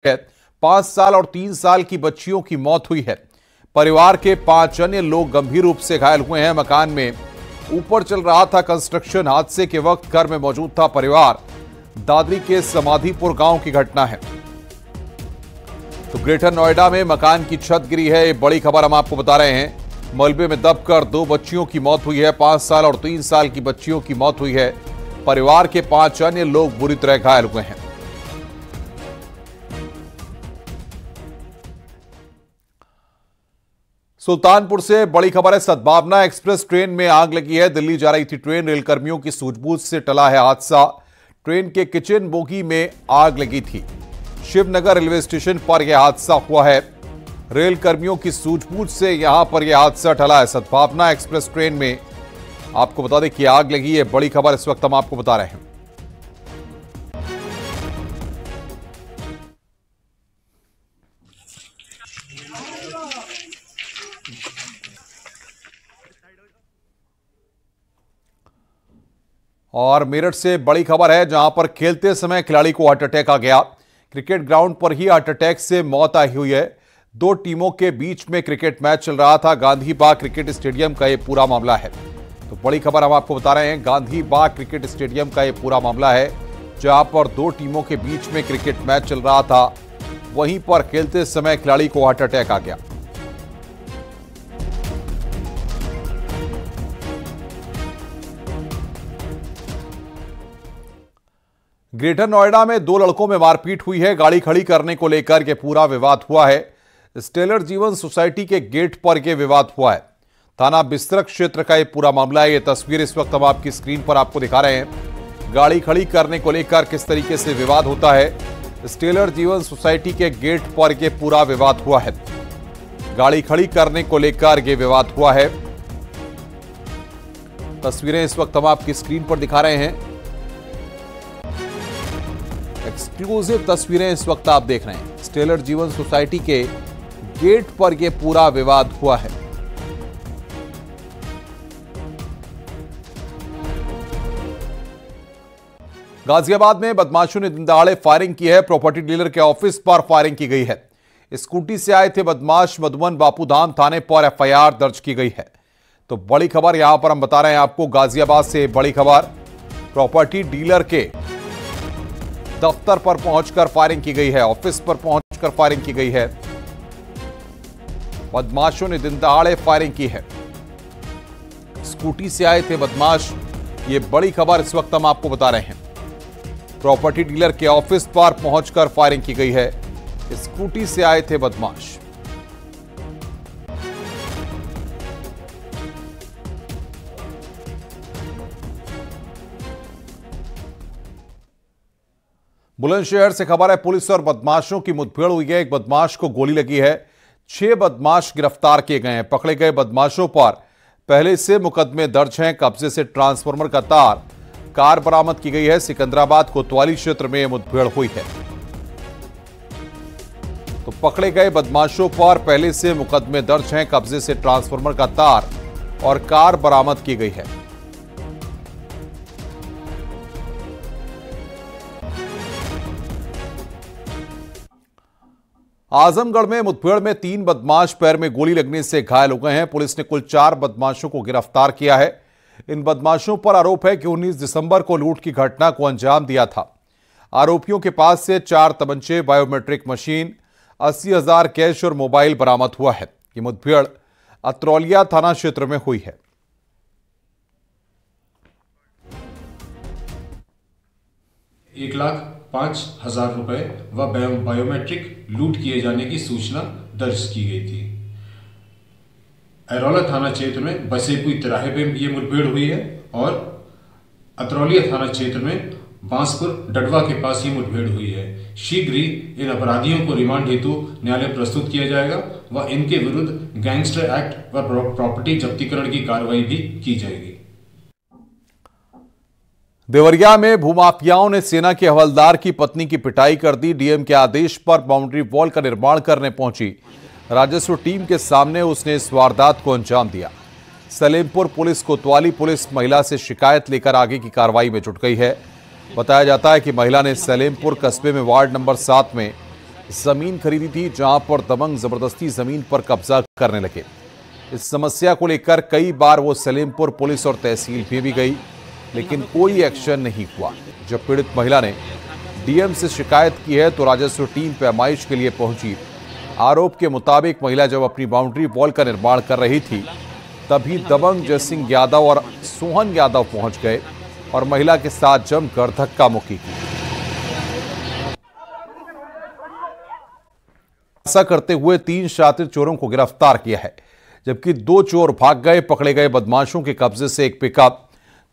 5 साल और 3 साल की बच्चियों की मौत हुई है। परिवार के 5 अन्य लोग गंभीर रूप से घायल हुए हैं। मकान में ऊपर चल रहा था कंस्ट्रक्शन। हादसे के वक्त घर में मौजूद था परिवार। दादरी के समाधीपुर गांव की घटना है। तो ग्रेटर नोएडा में मकान की छत गिरी है। ये बड़ी खबर हम आपको बता रहे हैं। मलबे में दबकर 2 बच्चियों की मौत हुई है। 5 साल और 3 साल की बच्चियों की मौत हुई है। परिवार के 5 अन्य लोग बुरी तरह घायल हुए हैं। सुल्तानपुर से बड़ी खबर है। सद्भावना एक्सप्रेस ट्रेन में आग लगी है। दिल्ली जा रही थी ट्रेन। रेलकर्मियों की सूझबूझ से टला है हादसा। ट्रेन के किचन बोगी में आग लगी थी। शिवनगर रेलवे स्टेशन पर यह हादसा हुआ है। रेलकर्मियों की सूझबूझ से यहां पर यह हादसा टला है। सद्भावना एक्सप्रेस ट्रेन में आपको बता दें कि आग लगी है। बड़ी खबर इस वक्त हम आपको बता रहे हैं। और मेरठ से बड़ी खबर है, जहां पर खेलते समय खिलाड़ी को हार्ट अटैक आ गया। क्रिकेट ग्राउंड पर ही हार्ट अटैक से मौत आई हुई है। 2 टीमों के बीच में क्रिकेट मैच चल रहा था। गांधी बाग क्रिकेट स्टेडियम का यह पूरा मामला है। तो बड़ी खबर हम आपको बता रहे हैं। गांधी बाग क्रिकेट स्टेडियम का यह पूरा मामला है, जहां पर 2 टीमों के बीच में क्रिकेट मैच चल रहा था। वहीं पर खेलते समय खिलाड़ी को हार्ट अटैक आ गया। ग्रेटर नोएडा में 2 लड़कों में मारपीट हुई है। गाड़ी खड़ी करने को लेकर यह पूरा विवाद हुआ है। स्टेलर जीवन सोसाइटी के गेट पर यह विवाद हुआ है। थाना बिस्तरक क्षेत्र का यह पूरा मामला है। यह तस्वीर इस वक्त हम आपकी स्क्रीन पर आपको दिखा रहे हैं। गाड़ी खड़ी करने को लेकर किस तरीके से विवाद होता है। स्टेलर जीवन सोसाइटी के गेट पर यह पूरा विवाद हुआ है। गाड़ी खड़ी करने को लेकर यह विवाद हुआ है। तस्वीरें इस वक्त हम आपकी स्क्रीन पर दिखा रहे हैं। एक्सक्लूसिव तस्वीरें इस वक्त आप देख रहे हैं। स्टेलर जीवन सोसाइटी के गेट पर यह पूरा विवाद हुआ है। गाजियाबाद में बदमाशों ने दिन दहाड़े फायरिंग की है। प्रॉपर्टी डीलर के ऑफिस पर फायरिंग की गई है। स्कूटी से आए थे बदमाश। मधुबन बापूधाम थाने पर एफआईआर दर्ज की गई है। तो बड़ी खबर यहां पर हम बता रहे हैं आपको। गाजियाबाद से बड़ी खबर। प्रॉपर्टी डीलर के दफ्तर पर पहुंचकर फायरिंग की गई है। ऑफिस पर पहुंचकर फायरिंग की गई है। बदमाशों ने दिन दहाड़े फायरिंग की है। स्कूटी से आए थे बदमाश। ये बड़ी खबर इस वक्त हम आपको बता रहे हैं। प्रॉपर्टी डीलर के ऑफिस पर पहुंचकर फायरिंग की गई है। स्कूटी से आए थे बदमाश। बुलंदशहर से खबर है। पुलिस और बदमाशों की मुठभेड़ हुई है। एक बदमाश को गोली लगी है। 6 बदमाश गिरफ्तार किए गए हैं। पकड़े गए बदमाशों पर पहले से मुकदमे दर्ज हैं। कब्जे से ट्रांसफार्मर का तार, कार बरामद की गई है। सिकंदराबाद कोतवाली क्षेत्र में यह मुठभेड़ हुई है। तो पकड़े गए बदमाशों पर पहले से मुकदमे दर्ज हैं। कब्जे से ट्रांसफार्मर का तार और कार बरामद की गई है। आजमगढ़ में मुठभेड़ में 3 बदमाश पैर में गोली लगने से घायल हो गए हैं। पुलिस ने कुल 4 बदमाशों को गिरफ्तार किया है। इन बदमाशों पर आरोप है कि 19 दिसंबर को लूट की घटना को अंजाम दिया था। आरोपियों के पास से 4 तमंचे, बायोमेट्रिक मशीन, 80,000 कैश और मोबाइल बरामद हुआ है। ये मुठभेड़ अतरौलिया थाना क्षेत्र में हुई है। ₹1,05,000 व बायोमेट्रिक लूट किए जाने की सूचना दर्ज की गई थी। अरौला थाना क्षेत्र में बसेपुई तिराहे पे ये मुठभेड़ हुई है और अतरौलिया थाना क्षेत्र में बांसपुर डडवा के पास ये मुठभेड़ हुई है। शीघ्र ही इन अपराधियों को रिमांड हेतु न्यायालय प्रस्तुत किया जाएगा व इनके विरुद्ध गैंगस्टर एक्ट व प्रॉपर्टी जब्तीकरण की कार्रवाई भी की जाएगी। देवरिया में भूमाफियाओं ने सेना के हवलदार की पत्नी की पिटाई कर दी। डीएम के आदेश पर बाउंड्री वॉल का निर्माण करने पहुंची राजस्व टीम के सामने उसने इस वारदात को अंजाम दिया। सलेमपुर पुलिस कोतवाली पुलिस महिला से शिकायत लेकर आगे की कार्रवाई में जुट गई है। बताया जाता है कि महिला ने सलेमपुर कस्बे में वार्ड नंबर 7 में जमीन खरीदी थी, जहां पर दबंग जबरदस्ती जमीन पर कब्जा करने लगे। इस समस्या को लेकर कई बार वो सलेमपुर पुलिस और तहसील में भी गई, लेकिन कोई एक्शन नहीं हुआ। जब पीड़ित महिला ने डीएम से शिकायत की है तो राजस्व टीम पैमाइश के लिए पहुंची। आरोप के मुताबिक महिला जब अपनी बाउंड्री वॉल का निर्माण कर रही थी, तभी दबंग जयसिंह यादव और सोहन यादव पहुंच गए और महिला के साथ जमकर धक्का मुक्की की। ऐसा करते हुए 3 शातिर चोरों को गिरफ्तार किया है, जबकि 2 चोर भाग गए। पकड़े गए बदमाशों के कब्जे से एक पिकअप,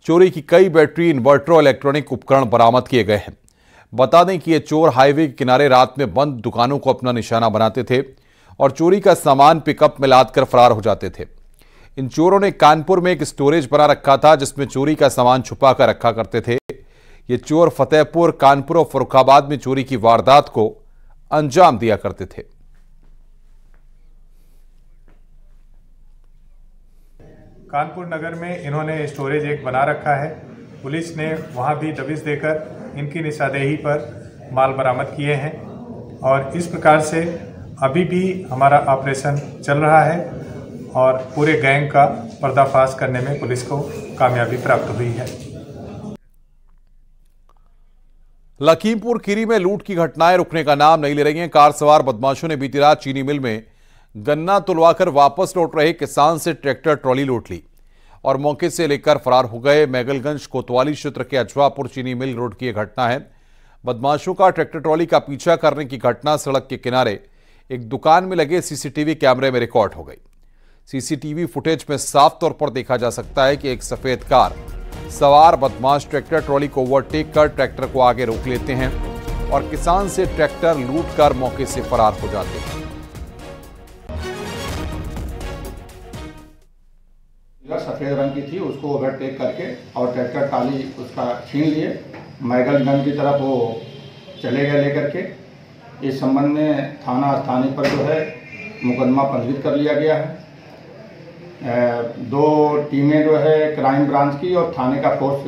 चोरी की कई बैटरी, इन्वर्टर और इलेक्ट्रॉनिक उपकरण बरामद किए गए हैं। बता दें कि ये चोर हाईवे के किनारे रात में बंद दुकानों को अपना निशाना बनाते थे और चोरी का सामान पिकअप में लादकर फरार हो जाते थे। इन चोरों ने कानपुर में एक स्टोरेज बना रखा था, जिसमें चोरी का सामान छुपा कर रखा करते थे। ये चोर फतेहपुर, कानपुर और फर्रुखाबाद में चोरी की वारदात को अंजाम दिया करते थे। कानपुर नगर में इन्होंने स्टोरेज एक बना रखा है। पुलिस ने वहां भी दबिश देकर इनकी निशानदेही पर माल बरामद किए हैं और इस प्रकार से अभी भी हमारा ऑपरेशन चल रहा है और पूरे गैंग का पर्दाफाश करने में पुलिस को कामयाबी प्राप्त हुई है। लखीमपुर खीरी में लूट की घटनाएं रुकने का नाम नहीं ले रही हैं। कार सवार बदमाशों ने बीती रात चीनी मिल में गन्ना तुलवाकर वापस लौट रहे किसान से ट्रैक्टर ट्रॉली लूट ली और मौके से लेकर फरार हो गए। मैगलगंज कोतवाली क्षेत्र के अजवापुर चीनी मिल रोड की यह घटना है। बदमाशों का ट्रैक्टर ट्रॉली का पीछा करने की घटना सड़क के किनारे एक दुकान में लगे सीसीटीवी कैमरे में रिकॉर्ड हो गई। सीसीटीवी फुटेज में साफ तौर पर देखा जा सकता है कि एक सफेद कार सवार बदमाश ट्रैक्टर ट्रॉली को ओवरटेक कर ट्रैक्टर को आगे रोक लेते हैं और किसान से ट्रैक्टर लूट कर मौके से फरार हो जाते हैं। सफेद रंग की थी, उसको ओवरटेक करके और ट्रैक्टर ट्राली उसका छीन लिए। मैगलगंज की तरफ वो चले गए लेकर के। इस संबंध में थाना स्थानीय पर जो है मुकदमा पंजीकृत कर लिया गया है। 2 टीमें जो है क्राइम ब्रांच की और थाने का फोर्स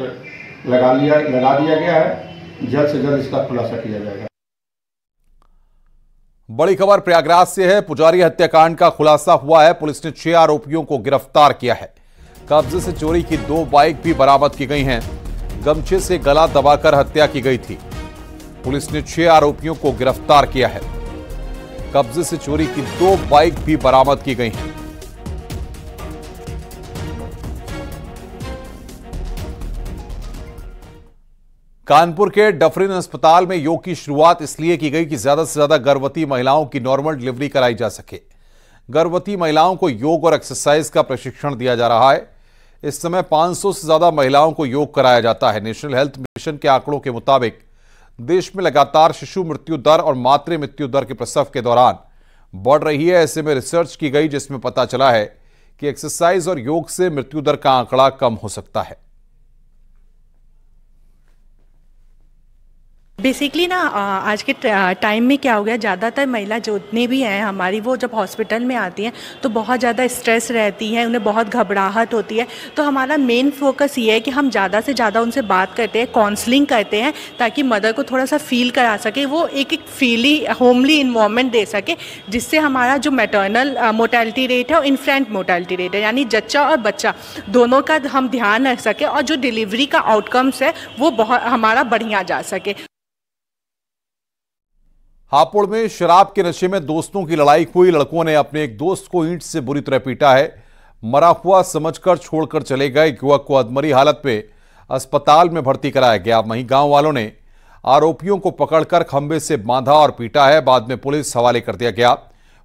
लगा दिया गया है। जल्द से जल्द इसका खुलासा किया जाएगा। बड़ी खबर प्रयागराज से है। पुजारी हत्याकांड का खुलासा हुआ है। पुलिस ने 6 आरोपियों को गिरफ्तार किया है। कब्जे से चोरी की 2 बाइक भी बरामद की गई हैं। गमछे से गला दबाकर हत्या की गई थी। पुलिस ने 6 आरोपियों को गिरफ्तार किया है। कब्जे से चोरी की 2 बाइक भी बरामद की गई हैं। कानपुर के डफरिन अस्पताल में योग की शुरुआत इसलिए की गई कि ज्यादा से ज्यादा गर्भवती महिलाओं की नॉर्मल डिलीवरी कराई जा सके। गर्भवती महिलाओं को योग और एक्सरसाइज का प्रशिक्षण दिया जा रहा है। इस समय 500 से ज्यादा महिलाओं को योग कराया जाता है। नेशनल हेल्थ मिशन के आंकड़ों के मुताबिक देश में लगातार शिशु मृत्यु दर और मातृ मृत्यु दर के प्रसव के दौरान बढ़ रही है। ऐसे में रिसर्च की गई जिसमें पता चला है कि एक्सरसाइज और योग से मृत्यु दर का आंकड़ा कम हो सकता है। बेसिकली ना आज के टाइम में क्या हो गया, ज़्यादातर महिला जितनी भी हैं हमारी, वो जब हॉस्पिटल में आती हैं तो बहुत ज़्यादा स्ट्रेस रहती है, उन्हें बहुत घबराहट होती है। तो हमारा मेन फोकस ये है कि हम ज़्यादा से ज़्यादा उनसे बात करते हैं, काउंसलिंग करते हैं, ताकि मदर को थोड़ा सा फील करा सके, वो एक फ्रीली होमली इन्वायरमेंट दे सके, जिससे हमारा जो मैटरनल मोर्टेलिटी रेट है और इन्फेंट मोर्टेलिटी रेट है, यानी जच्चा और बच्चा दोनों का हम ध्यान रख सके और जो डिलीवरी का आउटकम्स है वो बहुत हमारा बढ़िया जा सके। हापुड़ में शराब के नशे में दोस्तों की लड़ाई हुई। लड़कों ने अपने एक दोस्त को ईंट से बुरी तरह पीटा है। मरा हुआ समझकर छोड़कर चले गए। युवक को अधमरी हालत में अस्पताल में भर्ती कराया गया। वहीं गांव वालों ने आरोपियों को पकड़कर खंभे से बांधा और पीटा है। बाद में पुलिस हवाले कर दिया गया।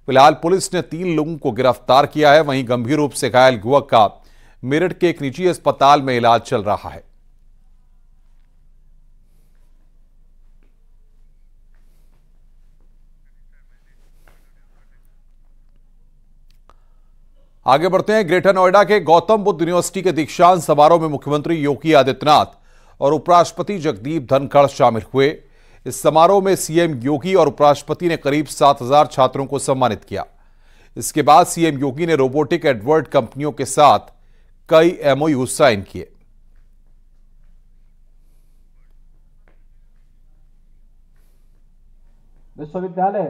फिलहाल पुलिस ने 3 लोगों को गिरफ्तार किया है। वहीं गंभीर रूप से घायल युवक का मेरठ के एक निजी अस्पताल में इलाज चल रहा है। आगे बढ़ते हैं। ग्रेटर नोएडा के गौतम बुद्ध यूनिवर्सिटी के दीक्षांत समारोह में मुख्यमंत्री योगी आदित्यनाथ और उपराष्ट्रपति जगदीप धनखड़ शामिल हुए। इस समारोह में सीएम योगी और उपराष्ट्रपति ने करीब 7000 छात्रों को सम्मानित किया। इसके बाद सीएम योगी ने रोबोटिक एडवर्ड कंपनियों के साथ कई एमओयू साइन किए। विश्वविद्यालय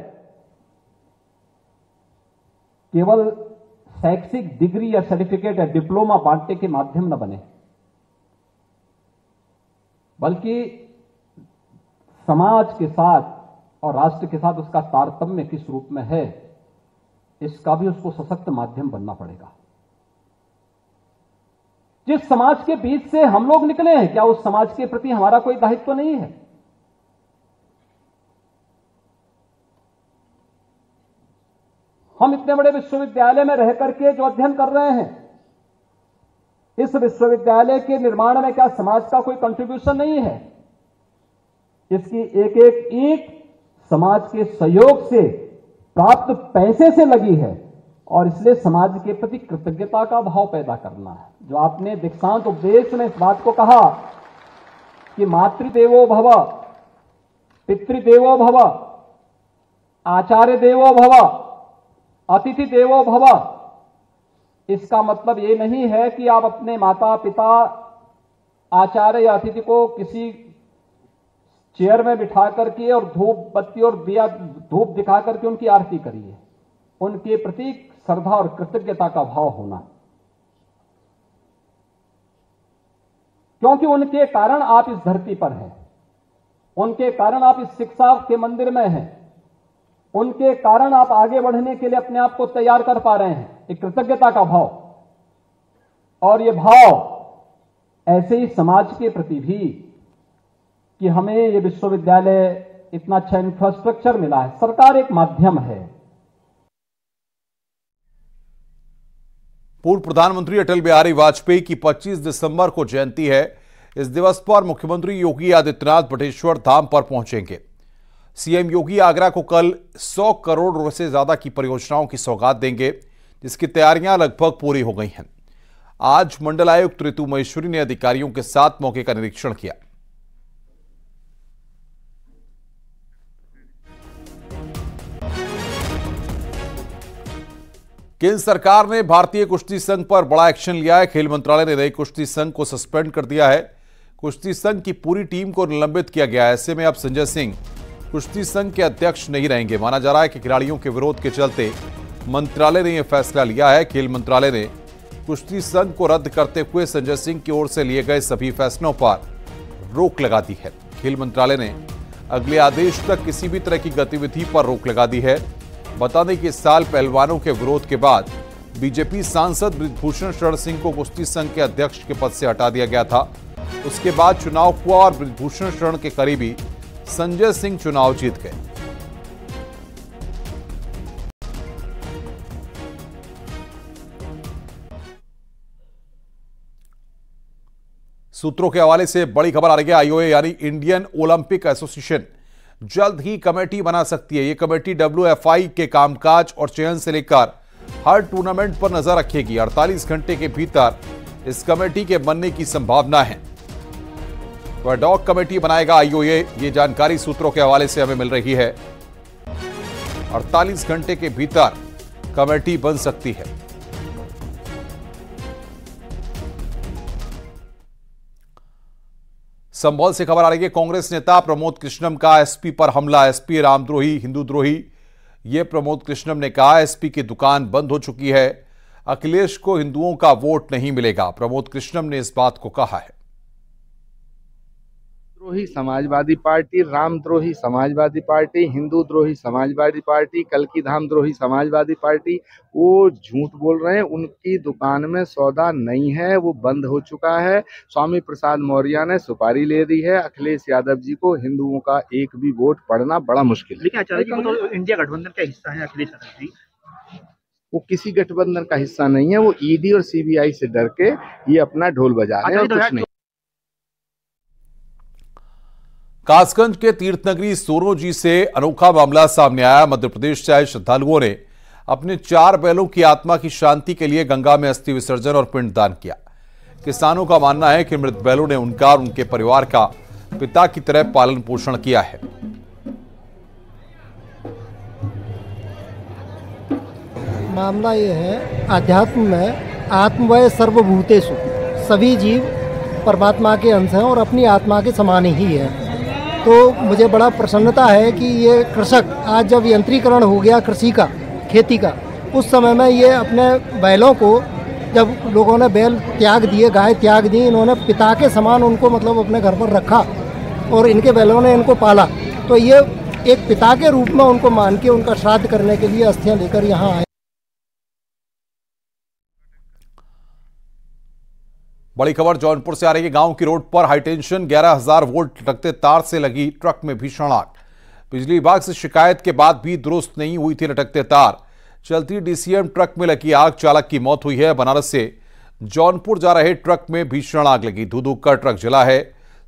केवल शैक्षिक डिग्री या सर्टिफिकेट या डिप्लोमा बांटने के माध्यम न बने, बल्कि समाज के साथ और राष्ट्र के साथ उसका तारतम्य किस रूप में है, इसका भी उसको सशक्त माध्यम बनना पड़ेगा। जिस समाज के बीच से हम लोग निकले हैं, क्या उस समाज के प्रति हमारा कोई दायित्व नहीं है? हम इतने बड़े विश्वविद्यालय में रह करके जो अध्ययन कर रहे हैं, इस विश्वविद्यालय के निर्माण में क्या समाज का कोई कंट्रीब्यूशन नहीं है? इसकी एक एक ईंट समाज के सहयोग से प्राप्त पैसे से लगी है, और इसलिए समाज के प्रति कृतज्ञता का भाव पैदा करना है। जो आपने दीक्षांत उपदेश में इस बात को कहा कि मातृदेवो भव, पितृदेवो भव, आचार्य देवो भव, अतिथि देवो भव, इसका मतलब ये नहीं है कि आप अपने माता पिता, आचार्य या अतिथि को किसी चेयर में बिठा करके और धूप बत्ती और दिया धूप दिखा करके उनकी आरती करिए। उनके प्रति श्रद्धा और कृतज्ञता का भाव होना, क्योंकि उनके कारण आप इस धरती पर हैं, उनके कारण आप इस शिक्षा के मंदिर में हैं, उनके कारण आप आगे बढ़ने के लिए अपने आप को तैयार कर पा रहे हैं। एक कृतज्ञता का भाव, और ये भाव ऐसे ही समाज के प्रति भी कि हमें ये विश्वविद्यालय इतना अच्छा इंफ्रास्ट्रक्चर मिला है। सरकार एक माध्यम है। पूर्व प्रधानमंत्री अटल बिहारी वाजपेयी की 25 दिसंबर को जयंती है। इस दिवस पर मुख्यमंत्री योगी आदित्यनाथ बटेश्वर धाम पर पहुंचेंगे। सीएम योगी आगरा को कल 100 करोड़ रुपए से ज्यादा की परियोजनाओं की सौगात देंगे, जिसकी तैयारियां लगभग पूरी हो गई हैं। आज मंडल आयुक्त ऋतु महेश्वरी ने अधिकारियों के साथ मौके का निरीक्षण किया। केंद्र सरकार ने भारतीय कुश्ती संघ पर बड़ा एक्शन लिया है। खेल मंत्रालय ने नए कुश्ती संघ को सस्पेंड कर दिया है। कुश्ती संघ की पूरी टीम को निलंबित किया गया है। ऐसे में अब संजय सिंह कुश्ती संघ के अध्यक्ष नहीं रहेंगे। माना जा रहा है कि खिलाड़ियों के विरोध के चलते मंत्रालय ने यह फैसला लिया है। खेल मंत्रालय ने कुश्ती संघ को रद्द करते हुए संजय सिंह की ओर से लिए गए सभी फैसलों पर रोक लगा दी है। खेल मंत्रालय ने अगले आदेश तक किसी भी तरह की गतिविधि पर रोक लगा दी है। बता दें कि इस साल पहलवानों के विरोध के बाद बीजेपी सांसद बृजभूषण शरण सिंह को कुश्ती संघ के अध्यक्ष के पद से हटा दिया गया था। उसके बाद चुनाव हुआ और बृजभूषण शरण के करीबी संजय सिंह चुनाव जीत गए। सूत्रों के हवाले से बड़ी खबर आ रही है। आईओए यानी इंडियन ओलंपिक एसोसिएशन जल्द ही कमेटी बना सकती है। यह कमेटी WFI के कामकाज और चयन से लेकर हर टूर्नामेंट पर नजर रखेगी। 48 घंटे के भीतर इस कमेटी के बनने की संभावना है। तो एडॉक कमेटी बनाएगा आईओए, ये जानकारी सूत्रों के हवाले से हमें मिल रही है। 48 घंटे के भीतर कमेटी बन सकती है। संभल से खबर आ रही है। कांग्रेस नेता प्रमोद कृष्णम का एसपी पर हमला। एसपी रामद्रोही, हिंदूद्रोही, यह प्रमोद कृष्णम ने कहा। एसपी की दुकान बंद हो चुकी है। अखिलेश को हिंदुओं का वोट नहीं मिलेगा, प्रमोद कृष्णम ने इस बात को कहा है। द्रोही समाजवादी पार्टी, रामद्रोही समाजवादी पार्टी, हिंदू द्रोही समाजवादी पार्टी, कल्की धाम द्रोही समाजवादी पार्टी, वो झूठ बोल रहे हैं। उनकी दुकान में सौदा नहीं है, वो बंद हो चुका है। स्वामी प्रसाद मौर्य ने सुपारी ले दी है। अखिलेश यादव जी को हिंदुओं का एक भी वोट पड़ना बड़ा मुश्किल है। लेकिन आचार्य जी तो इंडिया गठबंधन का हिस्सा है अखिलेश यादव जी। वो किसी गठबंधन का हिस्सा नहीं है। वो ईडी और सीबीआई से डर के ये अपना ढोल बजा रहे हैं और कुछ नहीं। कासगंज के तीर्थनगरी सोरोजी से अनोखा मामला सामने आया। मध्य प्रदेश से आए श्रद्धालुओं ने अपने 4 बैलों की आत्मा की शांति के लिए गंगा में अस्थि विसर्जन और पिंडदान किया। किसानों का मानना है कि मृत बैलों ने उनका और उनके परिवार का पिता की तरह पालन पोषण किया है। मामला ये है, आध्यात्म में आत्मवय सर्वभूतेषु, सभी जीव परमात्मा के अंश हैं और अपनी आत्मा के समान ही है। तो मुझे बड़ा प्रसन्नता है कि ये कृषक आज जब यंत्रीकरण हो गया कृषि का, खेती का, उस समय में ये अपने बैलों को, जब लोगों ने बैल त्याग दिए, गाय त्याग दी, इन्होंने पिता के समान उनको मतलब अपने घर पर रखा और इनके बैलों ने इनको पाला, तो ये एक पिता के रूप में उनको मान के उनका श्राद्ध करने के लिए अस्थियां लेकर यहाँ आए। बड़ी खबर जौनपुर से आ रही है। गांव की रोड पर हाईटेंशन 11,000 वोल्ट लटकते तार से लगी ट्रक में भीषण आग। बिजली विभाग से शिकायत के बाद भी दुरुस्त नहीं हुई थी लटकते तार। चलती डीसीएम ट्रक में लगी आग, चालक की मौत हुई है। बनारस से जौनपुर जा रहे ट्रक में भीषण आग लगी, धू धू कर ट्रक जला है।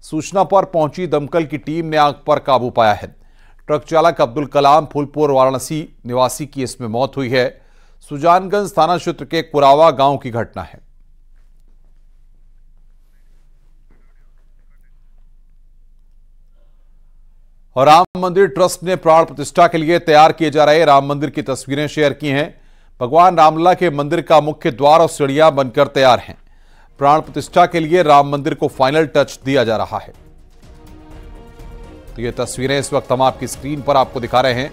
सूचना पर पहुंची दमकल की टीम ने आग पर काबू पाया है। ट्रक चालक अब्दुल कलाम फूलपुर वाराणसी निवासी की इसमें मौत हुई है। सुजानगंज थाना क्षेत्र के कुरावा गांव की घटना है। और राम मंदिर ट्रस्ट ने प्राण प्रतिष्ठा के लिए तैयार किए जा रहे राम मंदिर की तस्वीरें शेयर की हैं। भगवान रामलला के मंदिर का मुख्य द्वार और सीढ़ियां बनकर तैयार हैं। प्राण प्रतिष्ठा के लिए राम मंदिर को फाइनल टच दिया जा रहा है। तो ये तस्वीरें इस वक्त हम आपकी स्क्रीन पर आपको दिखा रहे हैं।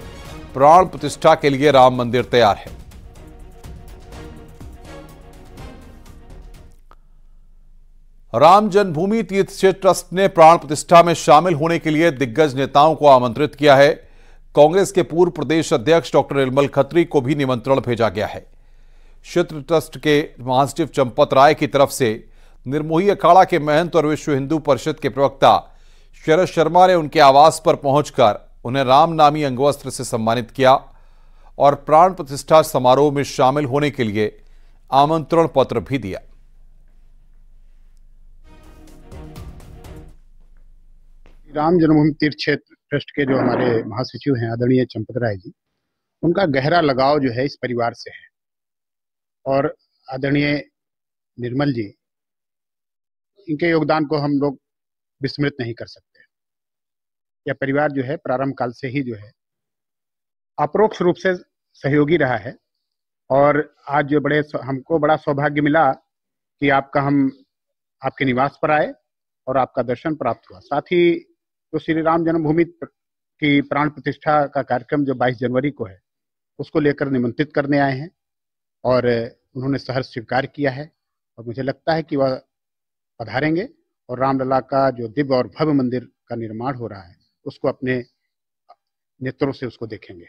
प्राण प्रतिष्ठा के लिए राम मंदिर तैयार है। राम जन्मभूमि तीर्थ क्षेत्र ट्रस्ट ने प्राण प्रतिष्ठा में शामिल होने के लिए दिग्गज नेताओं को आमंत्रित किया है। कांग्रेस के पूर्व प्रदेश अध्यक्ष डॉक्टर निर्मल खत्री को भी निमंत्रण भेजा गया है। क्षेत्र ट्रस्ट के महासचिव चंपत राय की तरफ से निर्मोही अखाड़ा के महंत और विश्व हिंदू परिषद के प्रवक्ता शरद शर्मा ने उनके आवास पर पहुंचकर उन्हें राम नामी अंगवस्त्र से सम्मानित किया और प्राण प्रतिष्ठा समारोह में शामिल होने के लिए आमंत्रण पत्र भी दिया। राम जन्मभूमि तीर्थ क्षेत्र ट्रस्ट के जो हमारे महासचिव हैं आदरणीय चंपत राय जी, उनका गहरा लगाव जो है इस परिवार से है और आदरणीय निर्मल जी, इनके योगदान को हम लोग विस्मृत नहीं कर सकते। यह परिवार जो है प्रारंभ काल से ही जो है अपरोक्ष रूप से सहयोगी रहा है और आज जो हमको बड़ा सौभाग्य मिला कि हम आपके निवास पर आए और आपका दर्शन प्राप्त हुआ। साथ ही तो श्री राम जन्मभूमि की प्राण प्रतिष्ठा का कार्यक्रम जो 22 जनवरी को है, उसको लेकर निमंत्रित करने आए हैं और उन्होंने सहर्ष स्वीकार किया है और मुझे लगता है कि वह पधारेंगे और रामलला का जो दिव्य और भव्य मंदिर का निर्माण हो रहा है उसको अपने नेत्रों से उसको देखेंगे।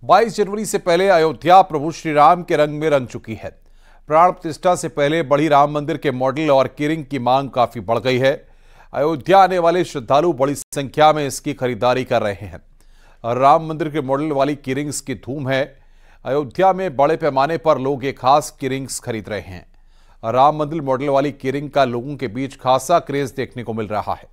22 जनवरी से पहले अयोध्या प्रभु श्री राम के रंग में रंग चुकी है। प्राण प्रतिष्ठा से पहले बड़ी राम मंदिर के मॉडल और कीरिंग की मांग काफी बढ़ गई है। अयोध्या आने वाले श्रद्धालु बड़ी संख्या में इसकी खरीदारी कर रहे हैं और राम मंदिर के मॉडल वाली कीरिंग्स की धूम है। अयोध्या में बड़े पैमाने पर लोग एक खास कीरिंग्स खरीद रहे हैं। राम मंदिर मॉडल वाली कीरिंग का लोगों के बीच खासा क्रेज देखने को मिल रहा है।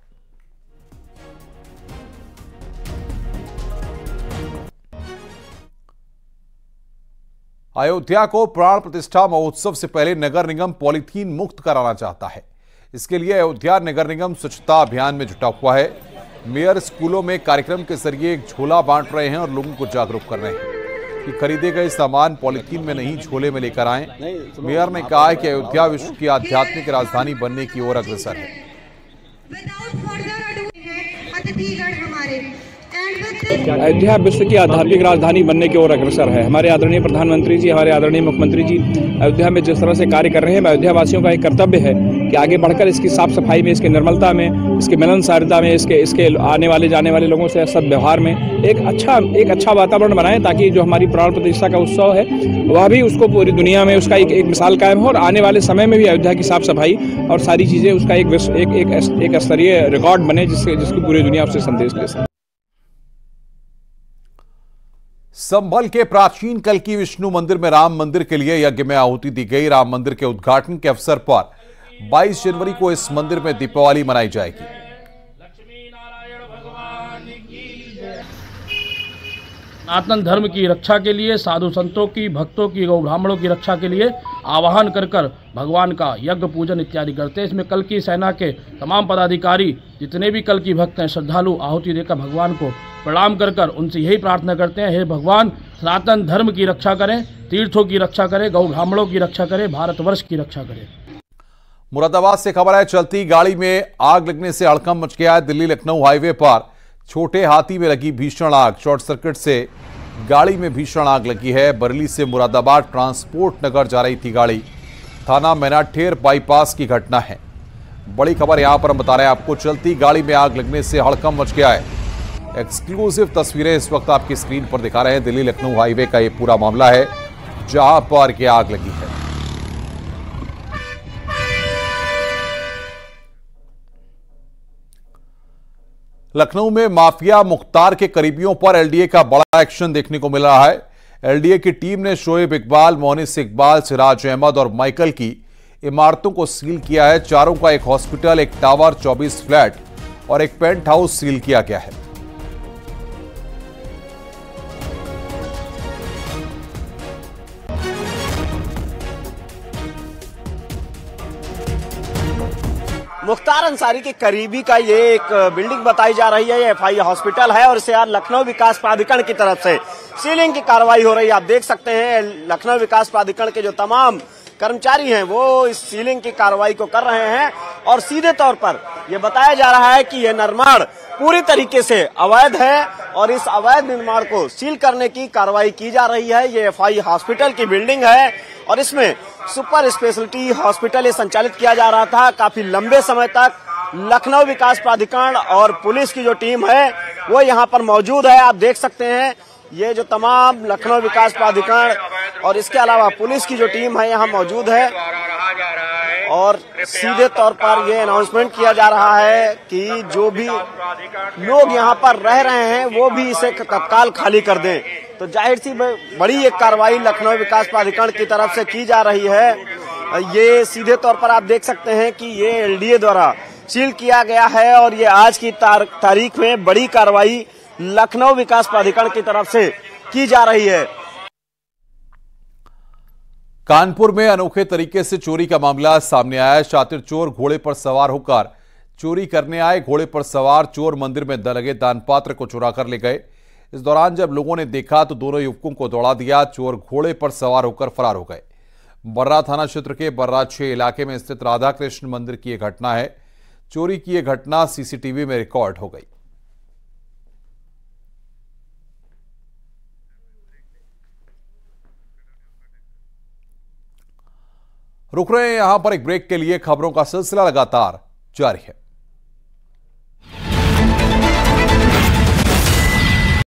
अयोध्या को प्राण प्रतिष्ठा महोत्सव से पहले नगर निगम पॉलीथीन मुक्त कराना चाहता है। इसके लिए अयोध्या नगर निगम स्वच्छता अभियान में जुटा हुआ है। मेयर स्कूलों में कार्यक्रम के जरिए एक झोला बांट रहे हैं और लोगों को जागरूक कर रहे हैं कि खरीदे गए सामान पॉलीथीन में नहीं, झोले में लेकर आएं। मेयर ने कहा है कि अयोध्या विश्व की आध्यात्मिक राजधानी बनने की ओर अग्रसर है। अयोध्या विश्व की आध्यात्मिक राजधानी बनने की ओर अग्रसर है। हमारे आदरणीय प्रधानमंत्री जी, हमारे आदरणीय मुख्यमंत्री जी अयोध्या में जिस तरह से कार्य कर रहे हैं, अयोध्या वासियों का एक कर्तव्य है कि आगे बढ़कर इसकी साफ सफाई में, इसकी निर्मलता में, इसके मिलनसारता में, इसके आने वाले जाने वाले लोगों से सद्व्यवहार में एक अच्छा वातावरण बनाएं ताकि जो हमारी प्राण प्रतिष्ठा का उत्सव है वह भी उसको पूरी दुनिया में उसका एक मिसाल कायम हो और आने वाले समय में भी अयोध्या की साफ सफाई और सारी चीजें उसका एक स्तरीय रिकॉर्ड बने जिसकी पूरी दुनिया उससे संदेश ले सके। संभल के प्राचीन कल्की विष्णु मंदिर में राम मंदिर के लिए यज्ञ में आहुति दी गई। राम मंदिर के उद्घाटन के अवसर पर 22 जनवरी को इस मंदिर में दीपावली मनाई जाएगी। सनातन धर्म की रक्षा के लिए, साधु संतों की, भक्तों की, गौ ब्राह्मणों की रक्षा के लिए आवाहन कर भगवान का यज्ञ पूजन इत्यादि करते हैं। इसमें कल की सेना के तमाम पदाधिकारी, जितने भी कल की भक्त हैं, श्रद्धालु आहुति देकर भगवान को प्रणाम कर उनसे यही प्रार्थना करते हैं, हे भगवान सनातन धर्म की रक्षा करें, तीर्थों की रक्षा करें, गौ ब्राह्मणों की रक्षा करें, भारतवर्ष की रक्षा करें। मुरादाबाद से खबर है, चलती गाड़ी में आग लगने से हड़कंप मच गया है। दिल्ली लखनऊ हाईवे पर छोटे हाथी में लगी भीषण आग। शॉर्ट सर्किट से गाड़ी में भीषण आग लगी है। बरेली से मुरादाबाद ट्रांसपोर्ट नगर जा रही थी गाड़ी। थाना मैनाठेर बाईपास की घटना है। बड़ी खबर यहां पर हम बता रहे हैं आपको, चलती गाड़ी में आग लगने से हड़कंप मच गया है। एक्सक्लूसिव तस्वीरें इस वक्त आपकी स्क्रीन पर दिखा रहे हैं। दिल्ली लखनऊ हाईवे का यह पूरा मामला है जहां पर यह आग लगी है। लखनऊ में माफिया मुख्तार के करीबियों पर एलडीए का बड़ा एक्शन देखने को मिल रहा है। एलडीए की टीम ने शोएब इकबाल, मोनिस इकबाल, सिराज अहमद और माइकल की इमारतों को सील किया है। चारों का एक हॉस्पिटल, एक टावर, 24 फ्लैट और एक पेंट हाउस सील किया गया है। मुख्तार अंसारी के करीबी का ये एक बिल्डिंग बताई जा रही है। ये एफआई हॉस्पिटल है और इसे यार लखनऊ विकास प्राधिकरण की तरफ से सीलिंग की कार्रवाई हो रही है। आप देख सकते हैं लखनऊ विकास प्राधिकरण के जो तमाम कर्मचारी हैं वो इस सीलिंग की कार्रवाई को कर रहे हैं और सीधे तौर पर यह बताया जा रहा है कि यह निर्माण पूरी तरीके से अवैध है और इस अवैध निर्माण को सील करने की कार्रवाई की जा रही है। ये एफआई हॉस्पिटल की बिल्डिंग है और इसमें सुपर स्पेशलिटी हॉस्पिटल ये संचालित किया जा रहा था। काफी लंबे समय तक लखनऊ विकास प्राधिकरण और पुलिस की जो टीम है वो यहाँ पर मौजूद है। आप देख सकते हैं ये जो तमाम लखनऊ विकास प्राधिकरण और इसके अलावा पुलिस की जो टीम है यहाँ मौजूद है और सीधे तौर पर ये अनाउंसमेंट किया जा रहा है कि जो भी लोग यहाँ पर रह रहे हैं वो भी इसे तत्काल खाली कर दें। तो जाहिर सी बड़ी एक कार्रवाई लखनऊ विकास प्राधिकरण की तरफ से की जा रही है। ये सीधे तौर पर आप देख सकते हैं कि ये एलडीए द्वारा सील किया गया है और ये आज की तारीख में बड़ी कार्रवाई लखनऊ विकास प्राधिकरण की तरफ से की जा रही है। कानपुर में अनोखे तरीके से चोरी का मामला सामने आया है। शातिर चोर घोड़े पर सवार होकर चोरी करने आए। घोड़े पर सवार चोर मंदिर में लगे दान पात्र को चुरा कर ले गए। इस दौरान जब लोगों ने देखा तो दोनों युवकों को दौड़ा दिया। चोर घोड़े पर सवार होकर फरार हो गए। बर्रा थाना क्षेत्र के बर्रा 6 इलाके में स्थित राधा कृष्ण मंदिर की यह घटना है। चोरी की यह घटना सीसीटीवी में रिकॉर्ड हो गई। रुक रहे हैं यहां पर एक ब्रेक के लिए। खबरों का सिलसिला लगातार जारी है।